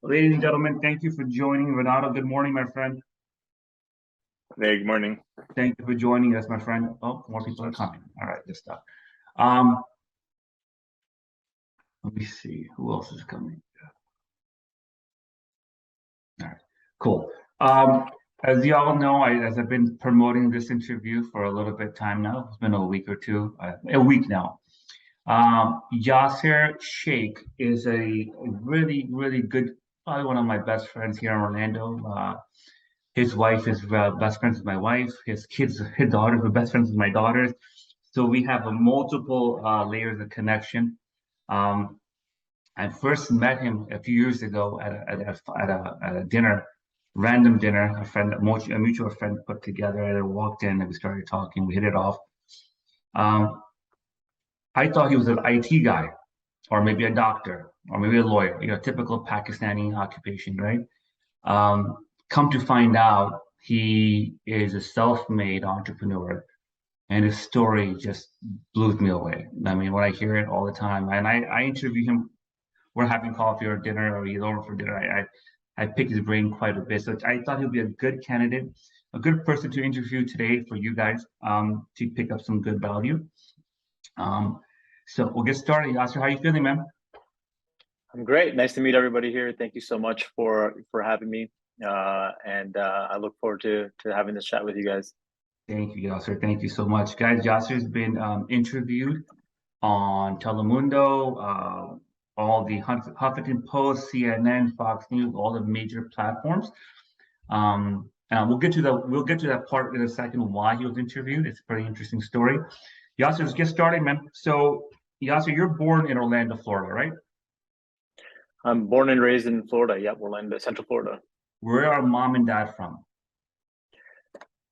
Ladies and gentlemen, thank you for joining. Renato, good morning, my friend. Hey, good morning. Thank you for joining us, my friend. Oh, more people are coming. All right, good stuff. Let me see who else is coming. All right, cool. As you all know, as I've been promoting this interview for a little bit of time now, it's been a week or two, a week now. Yasir Sheikh is a really, really good, probably one of my best friends here in Orlando. His wife is best friends with my wife. His kids, his daughters are best friends with my daughters. So we have a multiple layers of connection. I first met him a few years ago at a dinner, random dinner. A mutual friend put together, and I walked in and we started talking. We hit it off. I thought he was an IT guy, or maybe a doctor, or maybe a lawyer. Typical Pakistani occupation, right? Come to find out, he is a self-made entrepreneur, and his story just blew me away. I mean, when I hear it all the time, and I interview him, we're having coffee or dinner, or he's over for dinner. I pick his brain quite a bit, so I thought he'd be a good candidate, a good person to interview today for you guys, to pick up some good value. So we'll get started. Yasir, how you feeling, man? I'm great. Nice to meet everybody here. Thank you so much for having me. And I look forward to having this chat with you guys. Thank you, Yasir. Thank you so much. Guys, Yasir's been interviewed on Telemundo, all the Huffington Post, CNN, Fox News, all the major platforms. And we'll get to that part in a second, why he was interviewed. It's a pretty interesting story. Yasir, let's get started, man. So, Yasir, you're born in Orlando, Florida, right? I'm born and raised in Florida. Yep, Orlando, Central Florida. Where are mom and dad from?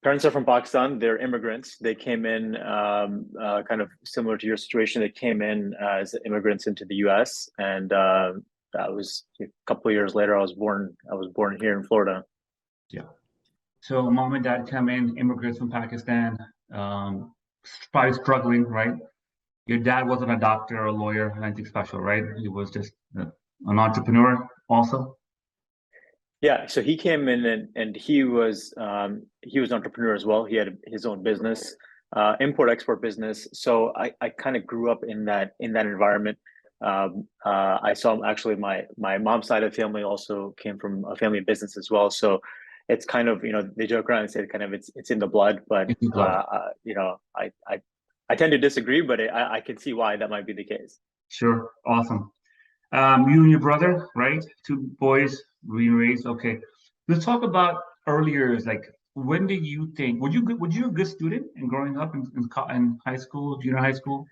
Parents are from Pakistan. They're immigrants. They came in kind of similar to your situation. They came in as immigrants into the U.S. and that was a couple of years later. I was born here in Florida. Yeah. So mom and dad come in, immigrants from Pakistan, probably struggling, right? Your dad wasn't a doctor or a lawyer, anything special, right? He was just an entrepreneur also. Yeah, so he came in and he was an entrepreneur as well. He had his own business, import-export business. So I kind of grew up in that environment. I saw actually my mom's side of the family also came from a family business as well. So it's kind of, they joke around and say kind of it's in the blood, but I tend to disagree, but I can see why that might be the case. Sure, awesome. You and your brother, right? Two boys, raised. Okay, let's talk about earlier. Like, when did you think? Were you a good student in growing up in high school, junior high school?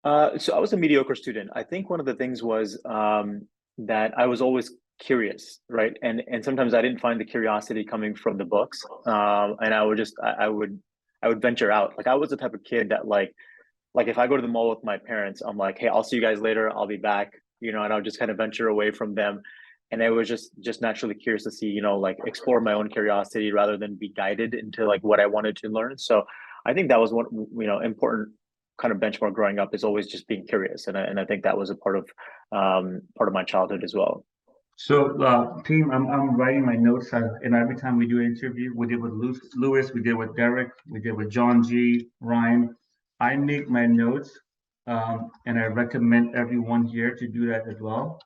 So I was a mediocre student. I think one of the things was that I was always curious, right? And sometimes I didn't find the curiosity coming from the books, and I would venture out. Like I was the type of kid that like if I go to the mall with my parents, I'm like, hey, I'll see you guys later. I'll be back, and I'll just kind of venture away from them. And I was just naturally curious to see, like explore my own curiosity rather than be guided into like what I wanted to learn. So I think that was one, important kind of benchmark growing up is always just being curious. And I think that was a part of my childhood as well. So, team, I'm writing my notes, and every time we do an interview, we did with Lewis, we did with Derek, we did with John G, Ryan. I make my notes, and I recommend everyone here to do that as well,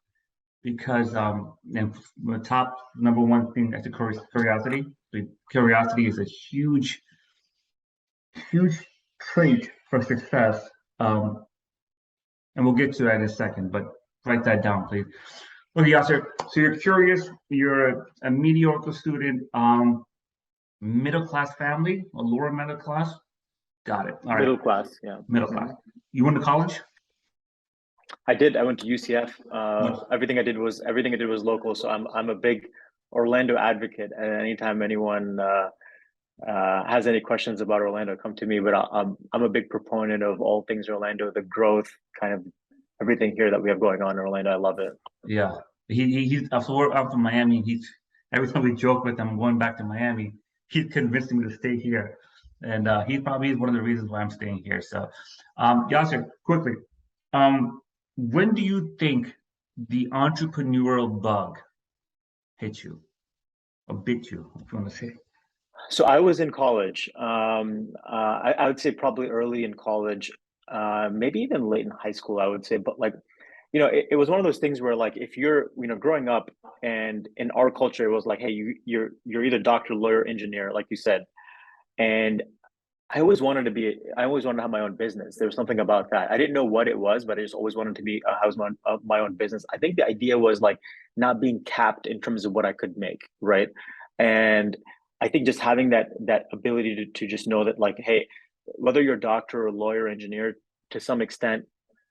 because the top number one thing is curiosity. Curiosity is a huge trait for success, and we'll get to that in a second. But write that down, please. Okay, Yasir. So you're curious. You're a mediocre student, middle class family, a lower middle class. Got it. All right. Middle class, yeah. Middle class. You went to college? I did. I went to UCF. Everything I did was local. So I'm a big Orlando advocate. And anytime anyone has any questions about Orlando, come to me. But I'm a big proponent of all things Orlando, the growth, kind of everything here that we have going on in Orlando. I love it. Yeah, he's. So I'm from Miami. Every time we joke with him going back to Miami, he's convincing me to stay here, and he probably is one of the reasons why I'm staying here. So, Yasir, quickly, when do you think the entrepreneurial bug hit you or bit you, if you want to say? So I was in college. I would say probably early in college, maybe even late in high school, I would say. But like, it was one of those things where like if you're, growing up and in our culture, it was like, hey, you're either doctor, lawyer, engineer, like you said. And I always wanted to have my own business. There was something about that. I didn't know what it was, but I just always wanted to be have my own business. I think the idea was like not being capped in terms of what I could make, right? And I think just having that ability to just know that like, hey, whether you're a doctor or lawyer, engineer, to some extent,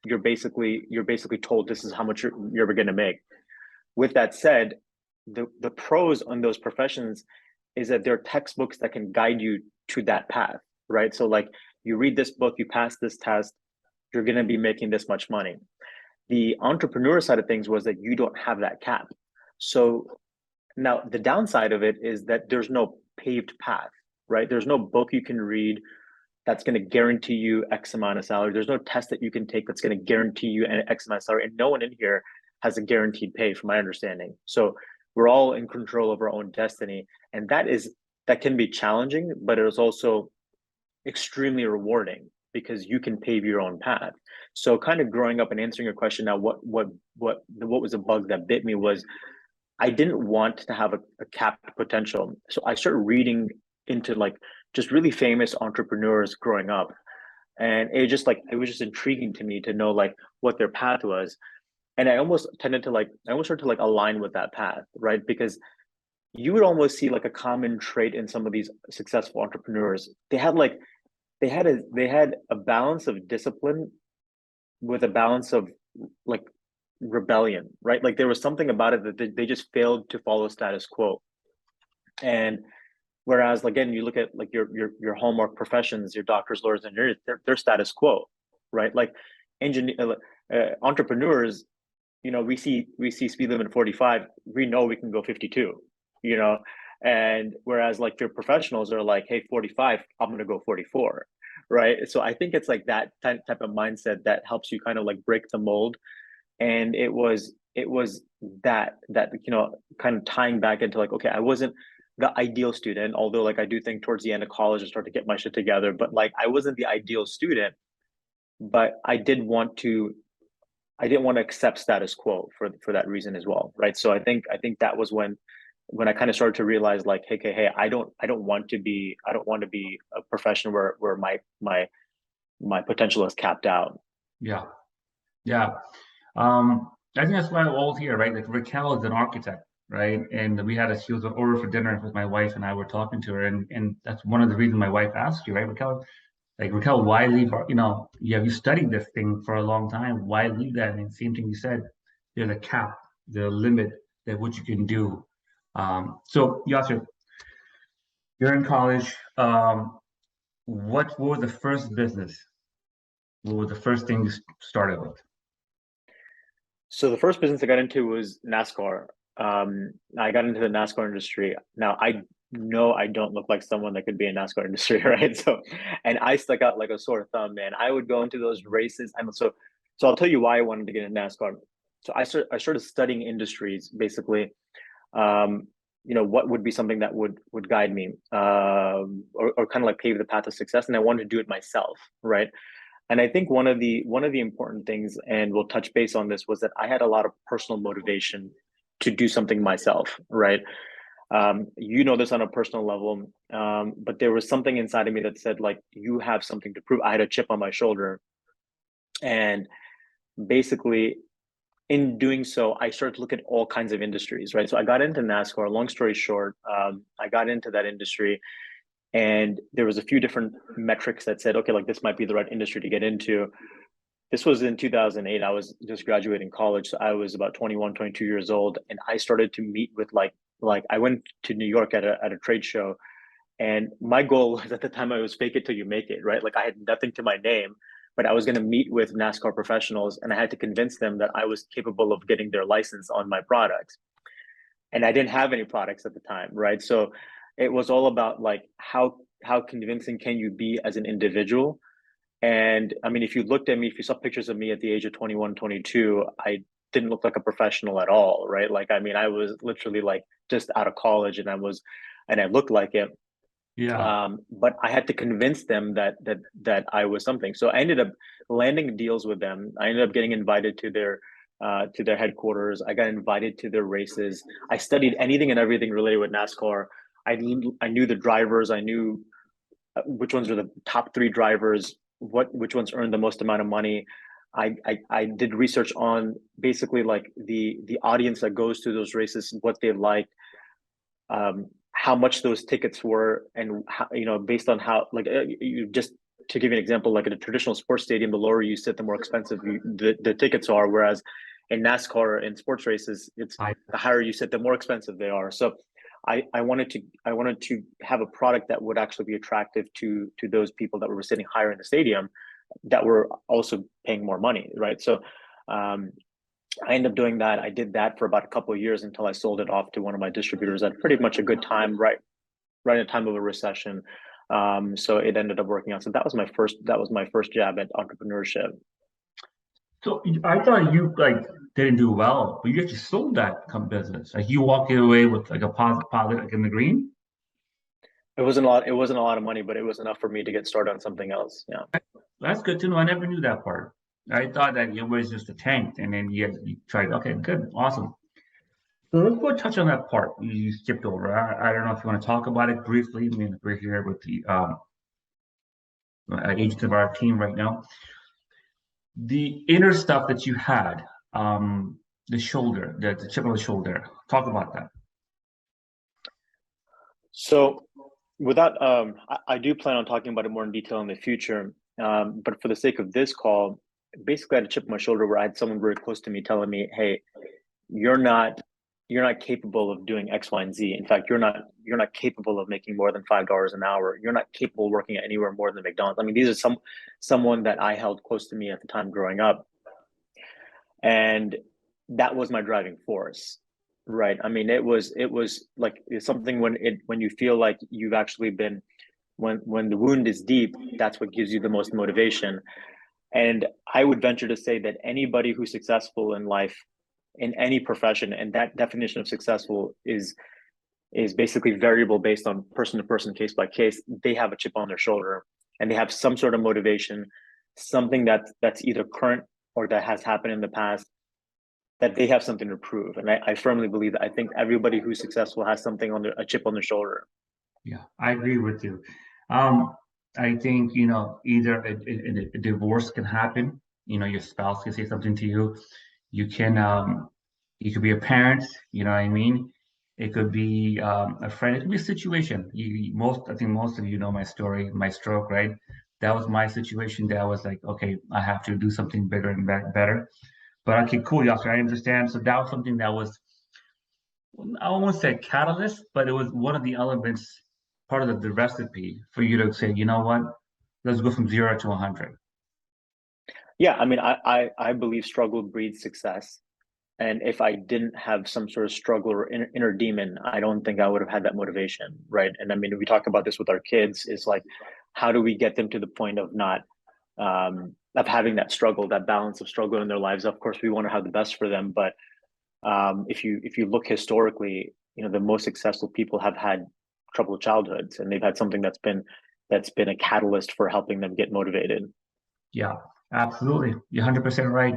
you're basically told this is how much you're ever going to make. With that said, the pros on those professions is that there are textbooks that can guide you to that path, right? So like you read this book, you pass this test, you're going to be making this much money. The entrepreneur side of things was that you don't have that cap. So now the downside of it is that there's no paved path, right? There's no book you can read that's going to guarantee you X amount of salary. There's no test that you can take that's going to guarantee you an X amount of salary. And no one in here has a guaranteed pay, from my understanding. So we're all in control of our own destiny. And that can be challenging, but it is also extremely rewarding because you can pave your own path. So kind of growing up and answering your question now, what was a bug that bit me was I didn't want to have a capped potential. So I started reading into like just really famous entrepreneurs growing up. And it was just intriguing to me to know like what their path was. And I almost started to like align with that path, right? Because you would almost see like a common trait in some of these successful entrepreneurs. They had a balance of discipline with a balance of like rebellion, right? Like there was something about it that they just failed to follow status quo. And whereas again, you look at like your hallmark professions, your doctors, lawyers, engineers, they're status quo, right? Like entrepreneurs, we see speed limit 45, we know we can go 52, and whereas like your professionals are like, hey, 45, I'm gonna go 44, right? So I think it's like that type of mindset that helps you kind of like break the mold. And it was that kind of tying back into like, okay, I wasn't the ideal student, although like I do think towards the end of college I started to get my shit together, but like I wasn't the ideal student, but I didn't want to accept status quo for that reason as well, right? So I think that was when I kind of started to realize like, hey, I don't want to be a profession where my potential is capped out. Yeah, yeah. I think that's why we're all here, right? Like Raquel is an architect, right? And she was over for dinner with my wife, and I were talking to her, and that's one of the reasons my wife asked you, right, Raquel? Like Raquel, why leave? You studied this thing for a long time. Why leave that? And the same thing you said, there's a cap, the limit that what you can do. So Yasir, you're in college. What was the first business? What was the first thing you started with? So the first business I got into was NASCAR. I got into the NASCAR industry. Now I know I don't look like someone that could be in NASCAR industry, right? So, and I stuck out like a sore thumb, man. I would go into those races. So I'll tell you why I wanted to get into NASCAR. So I started studying industries basically. What would be something that would guide me, or kind of like pave the path of success, and I wanted to do it myself, right? And I think one of the important things, and we'll touch base on this, was that I had a lot of personal motivation to do something myself, right? This on a personal level, but there was something inside of me that said, like, you have something to prove. I had a chip on my shoulder, and basically, in doing so, I started to look at all kinds of industries, right? So I got into NASCAR. Long story short, I got into that industry, and there was a few different metrics that said, okay, like this might be the right industry to get into. This was in 2008. I was just graduating college. So I was about 21, 22 years old. And I started to meet with like I went to New York at a trade show. And my goal was, at the time, I was fake it till you make it, right? Like I had nothing to my name, but I was going to meet with NASCAR professionals, and I had to convince them that I was capable of getting their license on my products. And I didn't have any products at the time, right? So it was all about like how convincing can you be as an individual. And I mean, if you looked at me, if you saw pictures of me at the age of 21, 22, didn't look like a professional at all, right? Like, I mean, I was literally like just out of college, and I looked like it. Yeah. But I had to convince them that I was something. So I ended up landing deals with them. I ended up getting invited to their headquarters. I got invited to their races. I studied anything and everything related with NASCAR. I knew the drivers. I knew which ones were the top three drivers, which ones earned the most amount of money. I did research on basically like the audience that goes to those races, what they like, how much those tickets were, and how, based on how, like, you just to give you an example, like at a traditional sports stadium, the lower you sit, the more expensive the tickets are. Whereas in NASCAR and sports races, it's the higher you sit, the more expensive they are. So I wanted to have a product that would actually be attractive to those people that were sitting higher in the stadium, that were also paying more money, right? So I ended up doing that. I did that for about a couple of years until I sold it off to one of my distributors at pretty much a good time, right in a time of a recession. So it ended up working out. So that was my first jab at entrepreneurship. So I thought you like didn't do well, but you actually sold that business. Like you walked away with like a positive like in the green. It wasn't a lot. It wasn't a lot of money, but it was enough for me to get started on something else. Yeah. That's good to know. I never knew that part. I thought that it was just a tank, and then you tried. Okay, good, awesome. So let's go touch on that part you skipped over. I don't know if you want to talk about it briefly. I mean, we're here with the agents of our team right now. The inner stuff that you had, the shoulder, the chip on the shoulder. Talk about that. So without, I do plan on talking about it more in detail in the future. But for the sake of this call, basically I had a chip on my shoulder where I had someone very close to me telling me, "Hey, you're not capable of doing X, Y, and Z. In fact, you're not capable of making more than $5 an hour. You're not capable of working at anywhere more than McDonald's." I mean, these are someone that I held close to me at the time growing up, and that was my driving force, right? I mean, it was like it's something when you feel like you've actually been, when the wound is deep, that's what gives you the most motivation. And I would venture to say that anybody who's successful in life, in any profession, and that definition of successful is basically variable based on person to person, case by case, they have a chip on their shoulder, and they have some sort of motivation, something that's either current or that has happened in the past, that they have something to prove. And I firmly believe that. I think everybody who's successful has something on a chip on their shoulder. Yeah, I agree with you. I think, either a divorce can happen, your spouse can say something to you. You could be a parent, you know what I mean? It could be a friend, it could be a situation. I think most of you know my story, my stroke, right? That was my situation that I was like, okay, I have to do something bigger and better. But okay, cool, Yasir, I understand. So that was something that was, I won't say catalyst, but it was one of the elements, part of the recipe for you to say, you know what, let's go from 0 to 100. Yeah, I mean, I believe struggle breeds success. And if I didn't have some sort of struggle or inner demon, I don't think I would have had that motivation, right? And I mean, we talk about this with our kids, is like, how do we get them to the point of not of having that struggle, that balance of struggle in their lives? Of course, we want to have the best for them, but if you look historically, the most successful people have had troubled childhoods, and they've had something that's been a catalyst for helping them get motivated. Yeah, absolutely. You're 100% right.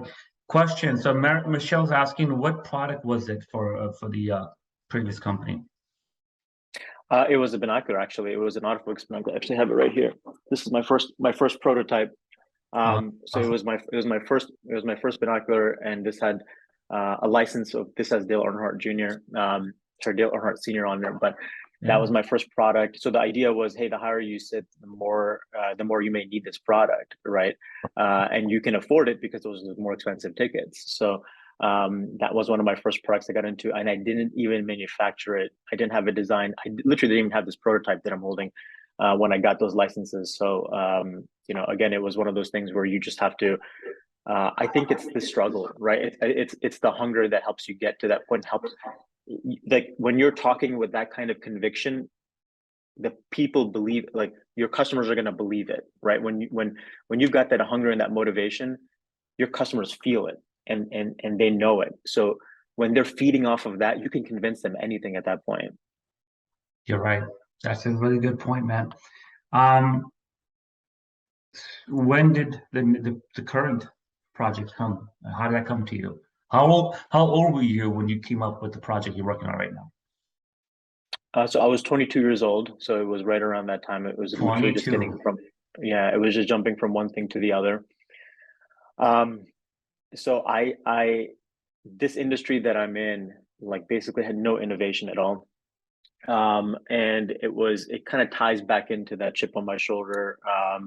Question. So Michelle's asking, what product was it for the previous company? It was a binocular, actually. It was an autofocus binocular. I actually have it right here. This is my first prototype. So awesome. It was my first binocular, and this had a license of, this has Dale Earnhardt Jr. Sorry, Dale Earnhardt Sr. on there, but that was my first product. So the idea was, hey, the higher you sit, the more you may need this product, right? And you can afford it because those are the more expensive tickets. So that was one of my first products I got into, and I didn't even manufacture it. I didn't have a design. I literally didn't even have this prototype that I'm holding when I got those licenses. So again, it was one of those things where you just have to. I think it's the struggle, right? It's the hunger that helps you get to that point. Helps, like when you're talking with that kind of conviction, the people believe, like your customers are going to believe it, right? When you've got that hunger and that motivation, your customers feel it. and they know it. So when they're feeding off of that, you can convince them anything at that point. You're right. That's a really good point, man. When did the current project come? How did that come to you? How old were you when you came up with the project you're working on right now? So I was 22 years old, so it was right around that time. It was literally just getting 22. from, yeah, it was just jumping from one thing to the other. So this industry that I'm in, like, basically had no innovation at all. And it kind of ties back into that chip on my shoulder.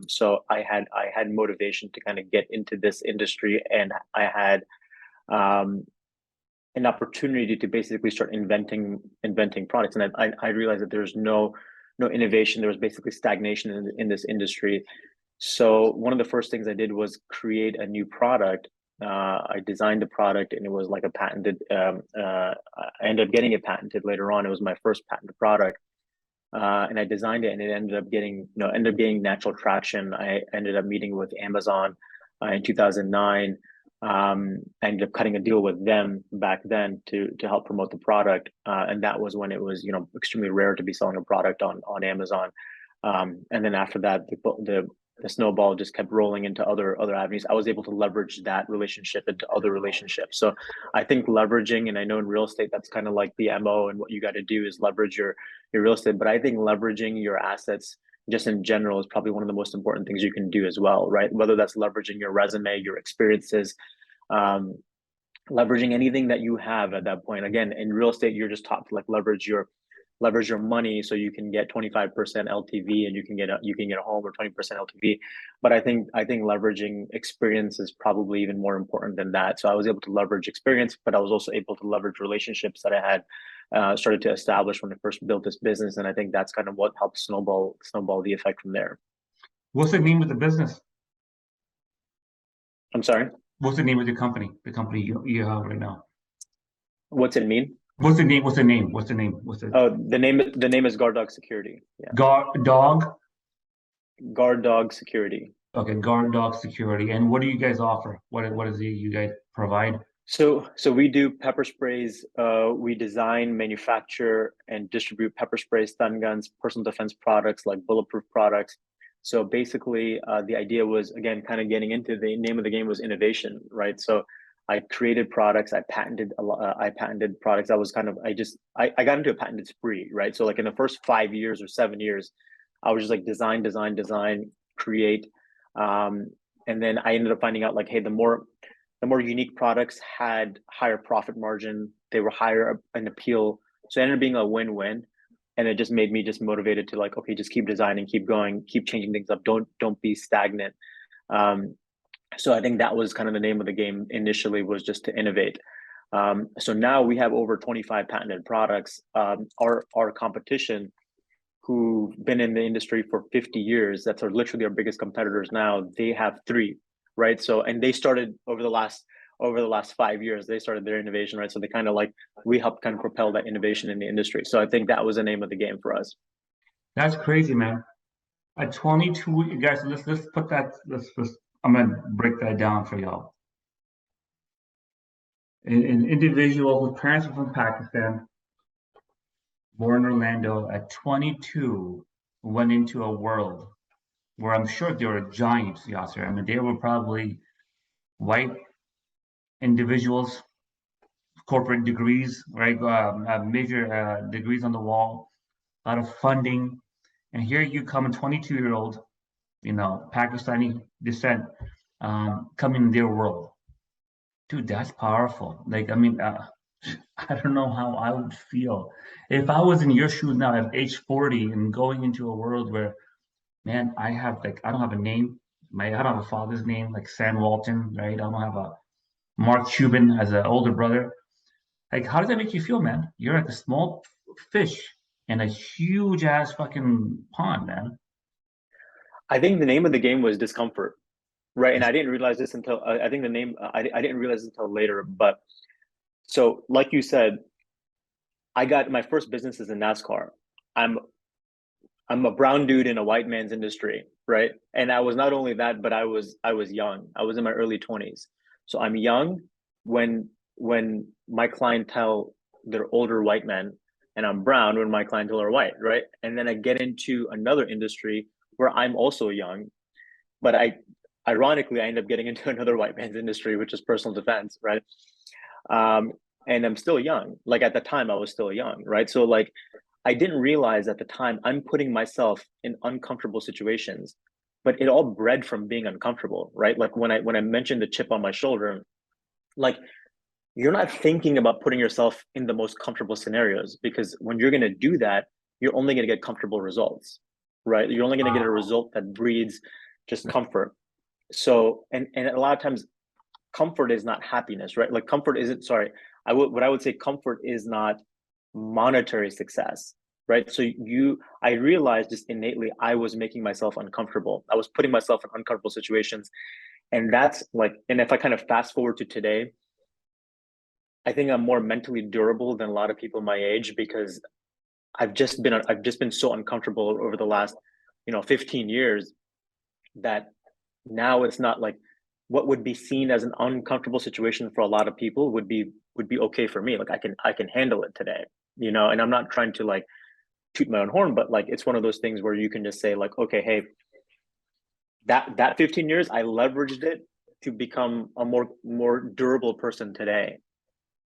So I had motivation to kind of get into this industry, and I had an opportunity to basically start inventing products. And I realized that there's no innovation. There was basically stagnation in this industry. So one of the first things I did was create a new product. I designed the product, and it was like a patented. I ended up getting it patented later on. It was my first patented product, and I designed it, and it ended up getting natural traction. I ended up meeting with Amazon in 2009. I ended up cutting a deal with them back then to help promote the product, and that was when it was extremely rare to be selling a product on Amazon. And then after that, the snowball just kept rolling into other avenues. I was able to leverage that relationship into other relationships. So I think leveraging, and I know in real estate that's kind of like the MO, and what you got to do is leverage your real estate. But I think leveraging your assets just in general is probably one of the most important things you can do as well, right? Whether that's leveraging your resume, your experiences, leveraging anything that you have at that point. Again, in real estate, you're just taught to like leverage your money so you can get 25% LTV, and you can get a home, or 20% LTV. But I think leveraging experience is probably even more important than that. So I was able to leverage experience, but I was also able to leverage relationships that I had started to establish when I first built this business. And I think that's kind of what helped snowball the effect from there. What's the name of the business? I'm sorry? What's the name of the company? The company you have right now? What's it mean? What's the name? What's the name? What's the name? Oh, the name is Guard Dog Security. Yeah. Guard Dog? Guard Dog Security. Okay, Guard Dog Security. And what do you guys offer? What is it you guys provide? So we do pepper sprays. We design, manufacture, and distribute pepper sprays, stun guns, personal defense products like bulletproof products. So basically, the idea was, again, kind of getting into the name of the game was innovation, right? So I created products. I patented products. I was kind of I got into a patented spree, right? So like in the first 5 years or 7 years, I was just like design, create, and then I ended up finding out like, hey, the more unique products had higher profit margin. They were higher in appeal. So it ended up being a win-win. And it just made me just motivated to like, okay, just keep designing, keep going, keep changing things up. Don't be stagnant. So I think that was kind of the name of the game initially, was just to innovate. So now we have over 25 patented products. Our competition, who've been in the industry for 50 years, that's literally our biggest competitors now, they have 3, right? So, and they started over the last 5 years, they started their innovation, right? So they kind of like, we helped kind of propel that innovation in the industry. So I think that was the name of the game for us. That's crazy, man. At 22, guys, let's put that, I'm gonna break that down for y'all. An individual whose parents are from Pakistan, born in Orlando, at 22, went into a world where I'm sure there were giants, Yasir. I mean, they were probably white individuals, corporate degrees, right? Major degrees on the wall, a lot of funding. And here you come, a 22-year-old, Pakistani descent, coming in their world. Dude, that's powerful. Like, I mean, I don't know how I would feel if I was in your shoes now at age 40 and going into a world where, man, I don't have a name. I don't have a father's name like Sam Walton, right? I don't have a Mark Cuban as an older brother. Like, how does that make you feel, man? You're like a small fish in a huge ass fucking pond, man. I think the name of the game was discomfort, right? And I didn't realize this until I think the name I didn't realize it until later. But so, like you said, I got my first business is in NASCAR. I'm a brown dude in a white man's industry, right? And I was not only that, but I was young. I was in my early 20s. So I'm young, when my clientele, they're older white men, and I'm brown when my clientele are white, right? And then I get into another industry where I'm also young, but ironically, I end up getting into another white man's industry, which is personal defense, right? And I'm still young. Like at the time, I was still young, right? So like, I didn't realize at the time I'm putting myself in uncomfortable situations, but it all bred from being uncomfortable, right? Like when I mentioned the chip on my shoulder, like you're not thinking about putting yourself in the most comfortable scenarios, because when you're going to do that, you're only going to get comfortable results, right? You're only going to get a result that breeds just comfort. So, and a lot of times comfort is not happiness, right? Like comfort isn't, sorry, what I would say, comfort is not monetary success, right? So I realized just innately, I was making myself uncomfortable. I was putting myself in uncomfortable situations. And that's like, and if I kind of fast forward to today, I think I'm more mentally durable than a lot of people my age, because I've just been so uncomfortable over the last, 15 years, that now it's not like what would be seen as an uncomfortable situation for a lot of people would be okay for me. Like I can handle it today, and I'm not trying to like toot my own horn, but like it's one of those things where you can just say like, okay, hey, that 15 years I leveraged it to become a more durable person today,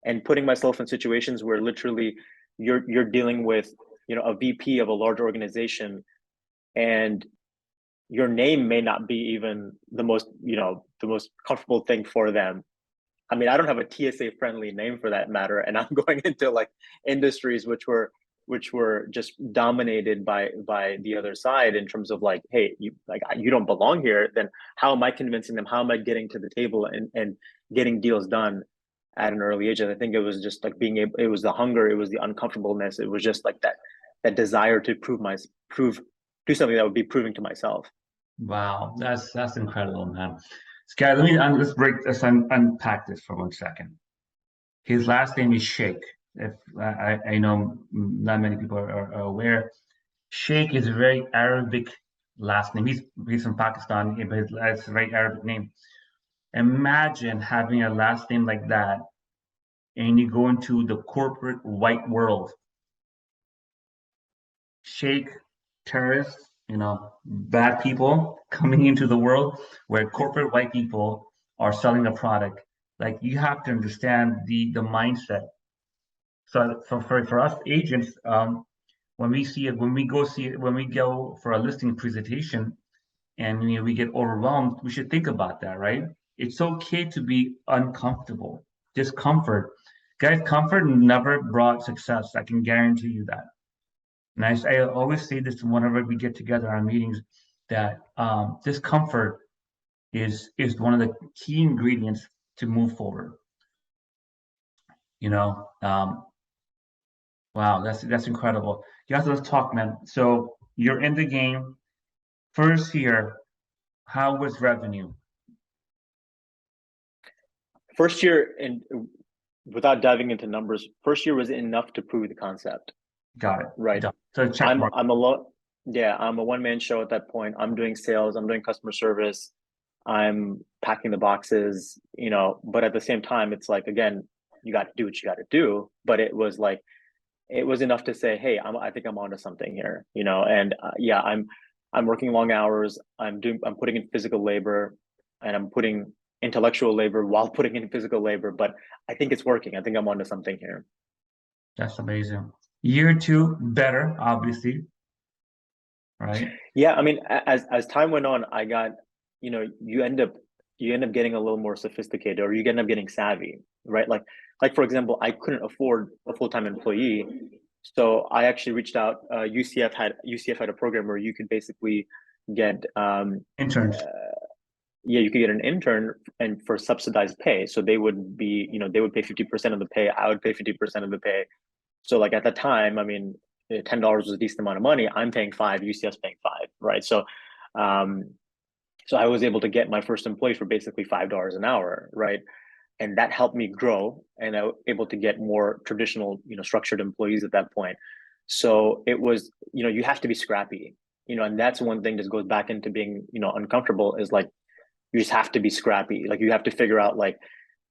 and putting myself in situations where literally you're dealing with a VP of a large organization, and your name may not be even the most comfortable thing for them. I mean, I don't have a TSA friendly name for that matter, and I'm going into like industries which were just dominated by the other side in terms of like, hey, you don't belong here. Then how am I convincing them? How am I getting to the table and getting deals done at an early age? And I think it was just like it was the hunger, it was the uncomfortableness, it was just like that desire to do something that would be proving to myself. Wow, that's incredible, man. Sky, let's unpack this for 1 second. His last name is Sheikh. If I know not many people are aware, Sheikh is a very Arabic last name. He's from Pakistan, but it's a very Arabic name. Imagine having a last name like that, and you go into the corporate white world. Sheikh, terrorists, bad people coming into the world where corporate white people are selling a product. Like you have to understand the mindset. So for us agents, when we go for a listing presentation, and we get overwhelmed, we should think about that, right? It's okay to be uncomfortable. Discomfort, guys. Comfort never brought success. I can guarantee you that. And I always say this whenever we get together on meetings, that discomfort is one of the key ingredients to move forward. Wow, that's incredible. Guys, let's talk, man. So you're in the game. First year, how was revenue? First year, and without diving into numbers, first year was enough to prove the concept. Got it. Right. So check mark. I'm a one-man show at that point. I'm doing sales, I'm doing customer service, I'm packing the boxes, but at the same time, it's like, again, you got to do what you got to do. But it was like, it was enough to say, hey, I think I'm onto something here, and I'm working long hours. I'm putting in physical labor, and I'm putting intellectual labor while putting in physical labor, but I think it's working. I think I'm onto something here. That's amazing. Year two, better, obviously, right? Yeah, I mean, as time went on, I got, you end up getting a little more sophisticated, or you end up getting savvy, right? Like for example, I couldn't afford a full-time employee, so I actually reached out. UCF had a program where you could basically get interns. You could get an intern and for subsidized pay. So they would be, they would pay 50% of the pay. I would pay 50% of the pay. So like at the time, I mean, $10 was a decent amount of money. I'm paying $5, UCS paying $5, right? So, so I was able to get my first employee for basically $5 an hour, right? And that helped me grow, and I was able to get more traditional, structured employees at that point. So it was, you have to be scrappy, and that's one thing that goes back into being, uncomfortable, is like, you just have to be scrappy. Like you have to figure out like,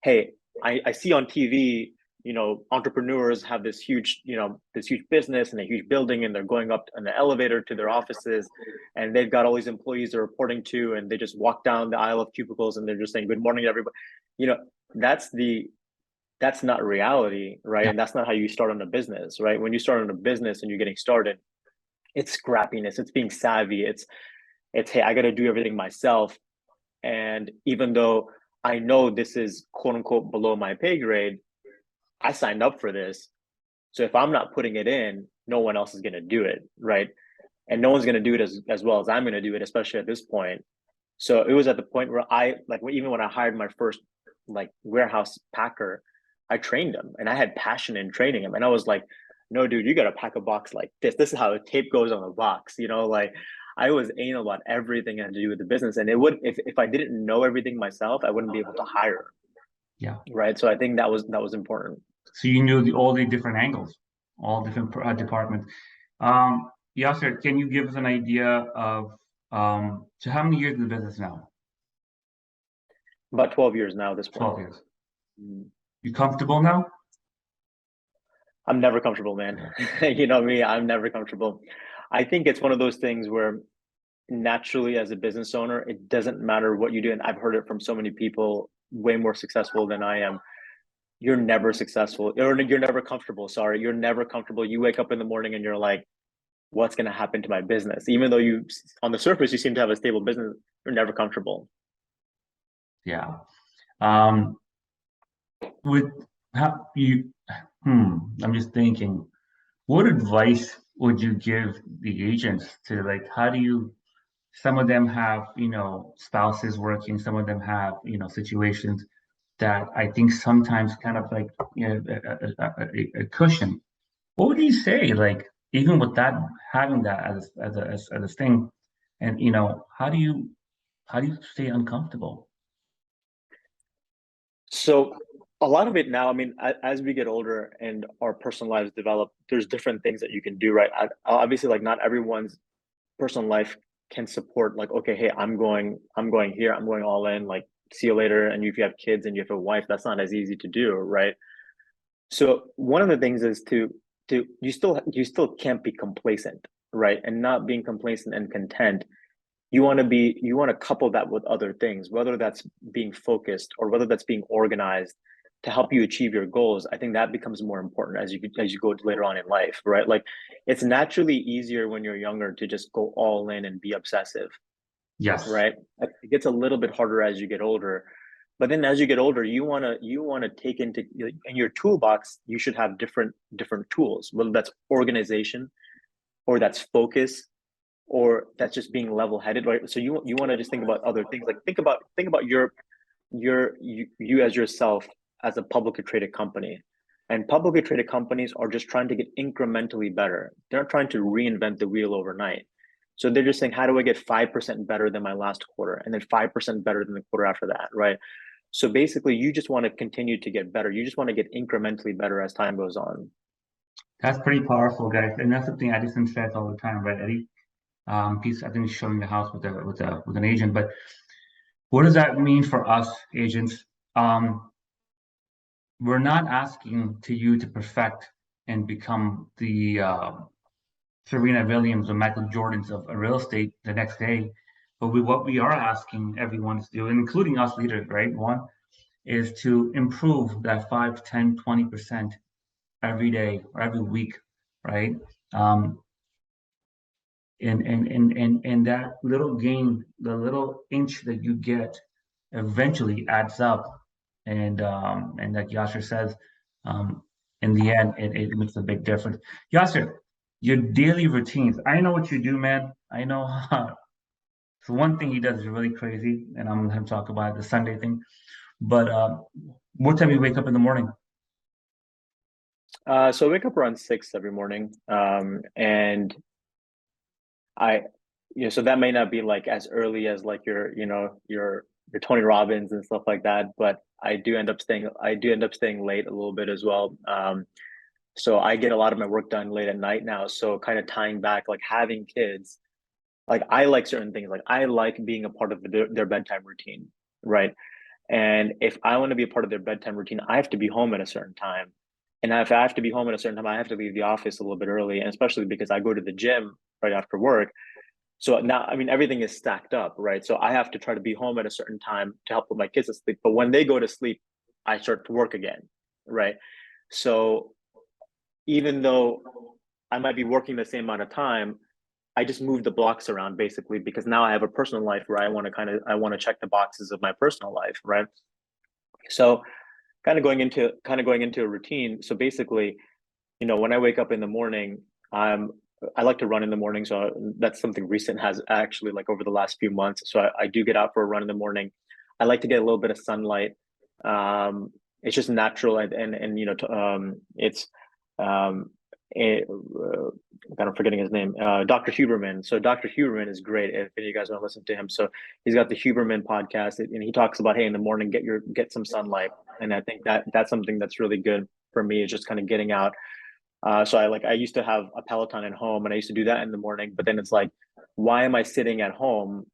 hey, I see on TV, you know, entrepreneurs have this huge, you know, this huge business and a huge building, and they're going up in the elevator to their offices, and they've got all these employees they're reporting to, and they just walk down the aisle of cubicles and they're just saying, "Good morning, everybody." You know, that's not reality, right? Yeah. And that's not how you start on a business, right? When you start on a business and you're getting started, it's scrappiness, it's being savvy, it's hey, I got to do everything myself. And even though I know this is quote unquote below my pay grade, I signed up for this. So if I'm not putting it in, no one else is going to do it, right? And no one's going to do it as well as I'm going to do it, especially at this point. So it was at the point where even when I hired my first like warehouse packer, I trained him, and I had passion in training him. And I was like, no, dude, you got to pack a box like this. This is how the tape goes on the box. You know, like I was anal about everything that had to do with the business. And it would, if I didn't know everything myself, I wouldn't be able to hire. Yeah. Right. So I think that was important. So you knew all the different angles, all different departments. Yasir, can you give us an idea of so how many years in the business now? About 12 years now at this point. 12 years. You comfortable now? I'm never comfortable, man. You know me, I'm never comfortable. I think it's one of those things where naturally as a business owner, it doesn't matter what you do. And I've heard it from so many people way more successful than I am. You're never successful, or you're never comfortable. Sorry, you're never comfortable. You wake up in the morning and you're like, what's going to happen to my business? Even though you, on the surface, you seem to have a stable business, you're never comfortable. Yeah. With how you, I'm just thinking, what advice would you give the agents to, like, how do you, some of them have, you know, spouses working, some of them have, you know, situations that I think sometimes kind of like, you know, a cushion. What would you say, like, even with that, having that as a thing, and you know, how do you stay uncomfortable? So a lot of it now, I mean, as we get older and our personal lives develop, there's different things that you can do, right? Obviously, like not everyone's personal life can support like, okay, hey, I'm going here, I'm going all in, like see you later. And if you have kids and you have a wife, that's not as easy to do, right? So one of the things is to you still can't be complacent, right? And not being complacent and content, you want to couple that with other things, whether that's being focused or whether that's being organized to help you achieve your goals. I think that becomes more important as you go later on in life, right? Like it's naturally easier when you're younger to just go all in and be obsessive. Yes. Right. It gets a little bit harder as you get older. But then as you get older, you wanna take into in your toolbox, you should have different tools, whether that's organization or that's focus or that's just being level-headed, right? So you want to just think about other things. Like think about you as yourself as a publicly traded company. And publicly traded companies are just trying to get incrementally better. They're not trying to reinvent the wheel overnight. So they're just saying, how do I get 5% better than my last quarter? And then 5% better than the quarter after that, right? So basically, you just want to continue to get better. You just want to get incrementally better as time goes on. That's pretty powerful, guys. And that's something Edison says all the time, right, Eddie? He's, I think he's showing the house with an agent. But what does that mean for us agents? We're not asking you to perfect and become the Serena Williams or Michael Jordans of real estate the next day. But what we are asking everyone to do, including us leaders, right? One is to improve that 5, 10, 20% every day or every week, right? And that little gain, the little inch that you get eventually adds up. And like Yasir says, in the end, it makes a big difference. Yasir, your daily routines. I know what you do, man. I know. So one thing he does is really crazy, and I'm gonna talk about the Sunday thing. But what time you wake up in the morning? So I wake up around 6 every morning, and so that may not be like as early as like your Tony Robbins and stuff like that, but I do end up staying late a little bit as well. So I get a lot of my work done late at night now. So kind of tying back, like having kids, like I like certain things. Like I like being a part of their bedtime routine, right? And if I want to be a part of their bedtime routine, I have to be home at a certain time. And if I have to be home at a certain time, I have to leave the office a little bit early, and especially because I go to the gym right after work. So now, I mean, everything is stacked up, right? So I have to try to be home at a certain time to help with my kids to sleep. But when they go to sleep, I start to work again, right? So even though I might be working the same amount of time, I just move the blocks around basically, because now I have a personal life where I want to check the boxes of my personal life, right? So kind of going into a routine. So basically, when I wake up in the morning, I like to run in the morning. So that's something recent has actually, like, over the last few months. So I do get out for a run in the morning. I like to get a little bit of sunlight. It's just natural, and it's I'm kind of forgetting his name, Dr. Huberman. So Dr. Huberman is great if you guys want to listen to him. So he's got the Huberman podcast, and he talks about, hey, in the morning, get some sunlight. And I think that's something that's really good for me, is just kind of getting out. So I used to have a Peloton at home, and I used to do that in the morning, but then it's like, why am I sitting at home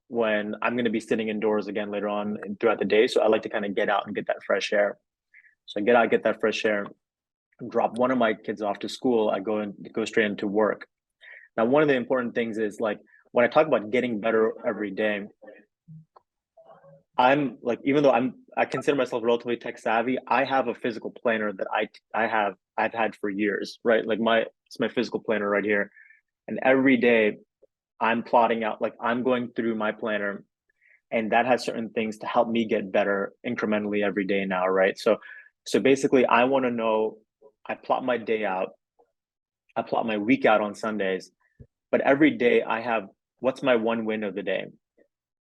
when I'm going to be sitting indoors again later on and throughout the day? So I like to kind of get out and get that fresh air. So I get out, get that fresh air, drop one of my kids off to school. I go straight into work. Now, one of the important things is, like, when I talk about getting better every day, I'm like, even though I consider myself relatively tech savvy, I have a physical planner that I've had for years, right? Like it's my physical planner right here. And every day I'm plotting out, like, I'm going through my planner, and that has certain things to help me get better incrementally every day now, right? So basically, I want to know, I plot my day out, I plot my week out on Sundays, but every day I have, what's my one win of the day?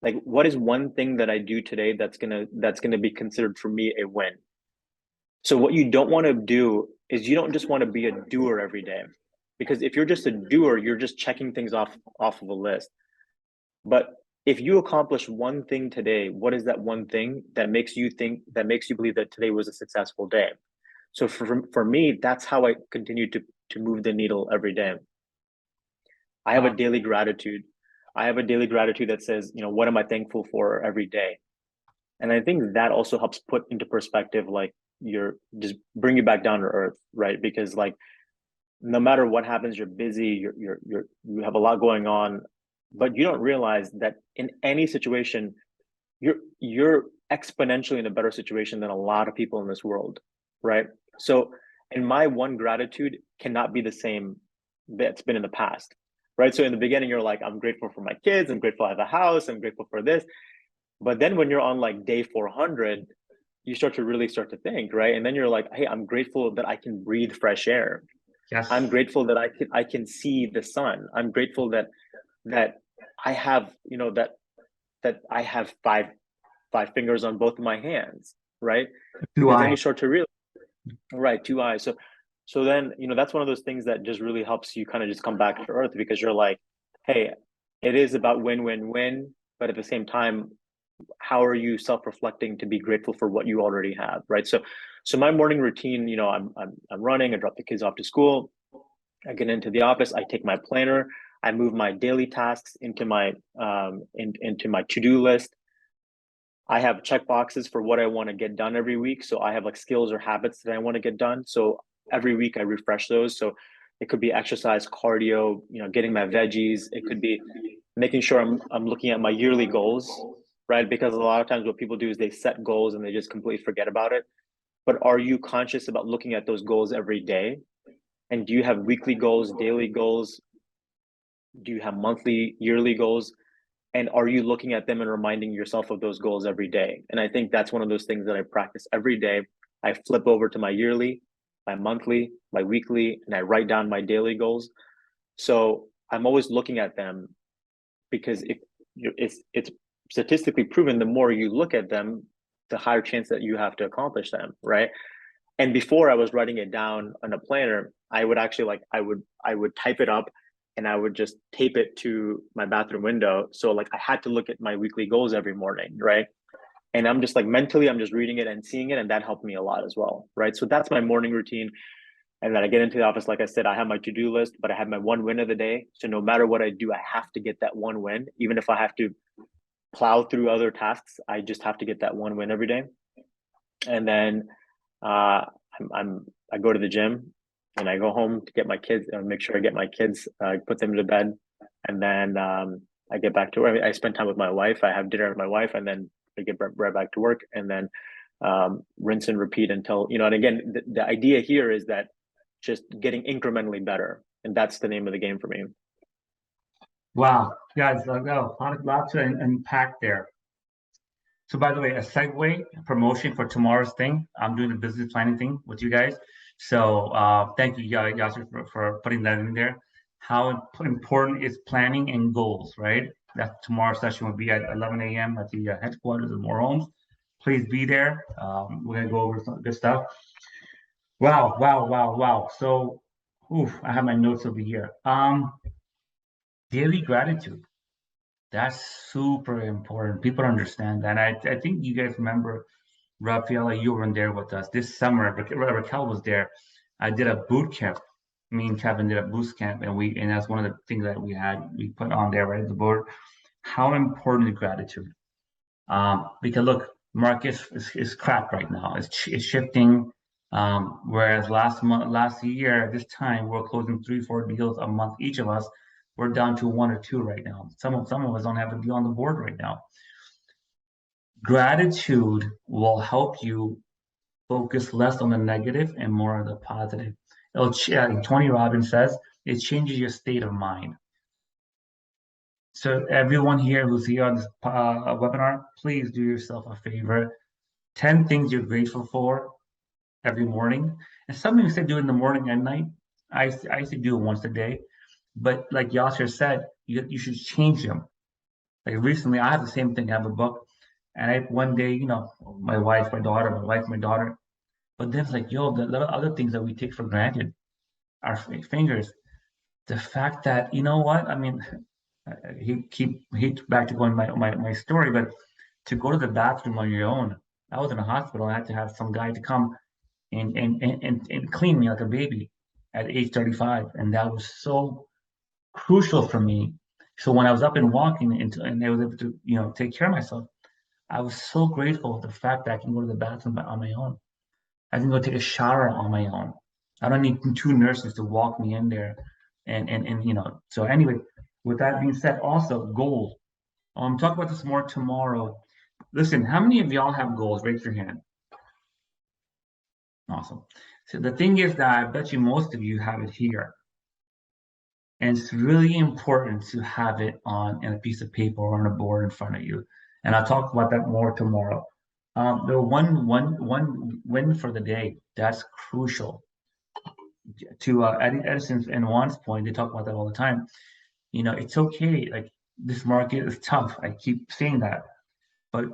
Like, what is one thing that I do today that's gonna be considered for me a win? So what you don't want to do is, you don't just want to be a doer every day, because if you're just a doer, you're just checking things off of a list. But if you accomplish one thing today, what is that one thing that makes you believe that today was a successful day? So for me, that's how I continue to move the needle every day. I have a daily gratitude. I have a daily gratitude that says, what am I thankful for every day? And I think that also helps put into perspective, like, you're just bring you back down to earth, right? Because, like, no matter what happens, you're busy, you have a lot going on, but you don't realize that in any situation, you're exponentially in a better situation than a lot of people in this world, right? So, and my one gratitude cannot be the same that's been in the past, right? So in the beginning, you're like, I'm grateful for my kids, I'm grateful I have a house, I'm grateful for this. But then when you're on, like, day 400, you start to think, right? And then you're like, hey, I'm grateful that I can breathe fresh air. Yes. I'm grateful that I can see the sun. I'm grateful that I have, that I have five fingers on both of my hands, right? Because then you start to realize, right, 2 eyes. So then, that's one of those things that just really helps you kind of just come back to earth, because you're like, hey, it is about win, win, win. But at the same time, how are you self-reflecting to be grateful for what you already have, right? So my morning routine, I'm running, I drop the kids off to school, I get into the office, I take my planner, I move my daily tasks into my into my to-do list. I have check boxes for what I want to get done every week. So I have, like, skills or habits that I want to get done. So every week I refresh those. So it could be exercise, cardio, getting my veggies. It could be making sure I'm looking at my yearly goals, right? Because a lot of times what people do is they set goals and they just completely forget about it. But are you conscious about looking at those goals every day? And do you have weekly goals, daily goals? Do you have monthly, yearly goals? And are you looking at them and reminding yourself of those goals every day? And I think that's one of those things that I practice every day. I flip over to my yearly, my monthly, my weekly, and I write down my daily goals. So I'm always looking at them, because it's statistically proven, the more you look at them, the higher chance that you have to accomplish them, right? And before, I was writing it down on a planner, I would actually, like, I would type it up, and I would just tape it to my bathroom window. So, like, I had to look at my weekly goals every morning, right? And I'm just, like, mentally, I'm just reading it and seeing it, and that helped me a lot as well, right? So that's my morning routine. And then I get into the office, like I said, I have my to-do list, but I have my one win of the day. So no matter what I do, I have to get that one win, even if I have to plow through other tasks. I just have to get that one win every day. And then I go to the gym and I go home to get my kids, make sure I get my kids, put them to bed. And then I get back to work. I spend time with my wife. I have dinner with my wife, and then I get right back to work, and then rinse and repeat until, and again, the idea here is that just getting incrementally better. And that's the name of the game for me. Wow, guys, a lot to unpack there. So by the way, a segue, a promotion for tomorrow's thing. I'm doing the business planning thing with you guys. So thank you, Yasir, for putting that in there. How important is planning and goals, right? That tomorrow's session will be at 11 a.m. at the headquarters of More Homes. Please be there. We're gonna go over some good stuff. Wow. So, I have my notes over here. Daily gratitude. That's super important. People understand that. I think you guys remember, Rafaela, you were there with us this summer. Raquel was there. I did a boot camp. Me and Kevin did a boot camp, and that's one of the things that we put on there, right, the board. How important is gratitude? Because look, market is crap right now. It's shifting. Whereas last year, this time, we're closing 3-4 deals a month each of us. We're down to 1 or 2 right now. Some of us don't have a deal on the board right now. Gratitude will help you focus less on the negative and more on the positive. Tony Robbins says it changes your state of mind. So everyone here who's here on this webinar, please do yourself a favor. 10 things you're grateful for every morning. And some of you say do it in the morning and night. I used to do it once a day. But like Yasir said, you should change them. Like recently, I have the same thing. I have a book. And one day, my wife, my daughter. But then it's like, the other things that we take for granted, our fingers. The fact that, you know what? I mean, back to going my story, but to go to the bathroom on your own. I was in a hospital. I had to have some guy to come and clean me like a baby at age 35. And that was so crucial for me. So when I was up and walking and I was able to, take care of myself, I was so grateful for the fact that I can go to the bathroom on my own. I can go take a shower on my own. I don't need 2 nurses to walk me in there. So anyway, with that being said, also goals. Talk about this more tomorrow. Listen, how many of y'all have goals? Raise your hand. Awesome. So the thing is that I bet you most of you have it here. And it's really important to have it in a piece of paper or on a board in front of you. And I'll talk about that more tomorrow. The one win for the day, that's crucial. To Edison's and Juan's point, they talk about that all the time. It's okay. Like, this market is tough. I keep saying that. But